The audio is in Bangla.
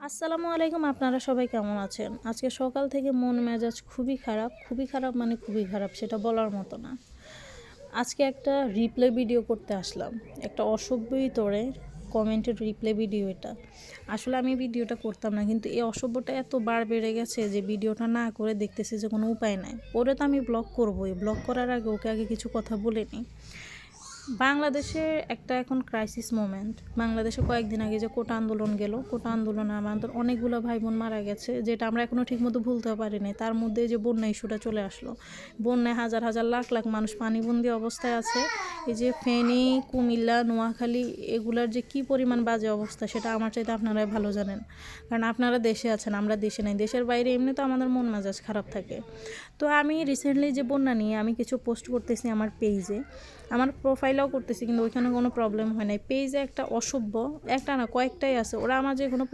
আসসালামু আলাইকুম, আপনারা সবাই কেমন আছেন? আজকে সকাল থেকে মন মেজাজ খুবই খারাপ মানে খুবই খারাপ, সেটা বলার মতো না। আজকে একটা রিপ্লে ভিডিও করতে আসলাম, একটা অসভ্যই তোরে কমেন্টের রিপ্লে ভিডিও। এটা আসলে আমি ভিডিওটা করতাম না, কিন্তু এই অসভ্যটা এত বার বেড়ে গেছে যে ভিডিওটা না করে দেখতেছি যে কোনো উপায় নাই। ওরে তো আমি ব্লক করবোই, ব্লক করার আগে ওকে আগে কিছু কথা বলে নিই। বাংলাদেশের একটা এখন ক্রাইসিস মোমেন্ট। বাংলাদেশে কয়েকদিন আগে যে কোটা আন্দোলন গেল, কোটা আন্দোলনে আমাদের অনেকগুলো ভাই বোন মারা গেছে, যেটা আমরা এখনও ঠিকমতো ভুলতে পারিনি। তার মধ্যে যে বন্যা ইস্যুটা চলে আসলো, বন্যায় হাজার হাজার লাখ লাখ মানুষ পানিবন্দী অবস্থায় আছে। এই যে ফেনী, কুমিল্লা, নোয়াখালী, এগুলার যে কী পরিমাণ বাজে অবস্থা সেটা আমার চাইতে আপনারাই ভালো জানেন, কারণ আপনারা দেশে আছেন, আমরা দেশে নাই। দেশের বাইরে এমনি তো আমাদের মন মেজাজ খারাপ থাকে। তো আমি রিসেন্টলি যে বন্যা নিয়ে আমি কিছু পোস্ট করতেছি আমার পেজে, আমার প্রোফাইলেও করতেছি, কিন্তু ওইখানে কোনো প্রবলেম হয় নাই। পেজে একটা অসভ্য, একটা না কয়েকটাই আছে, ওরা আমার যে কোনো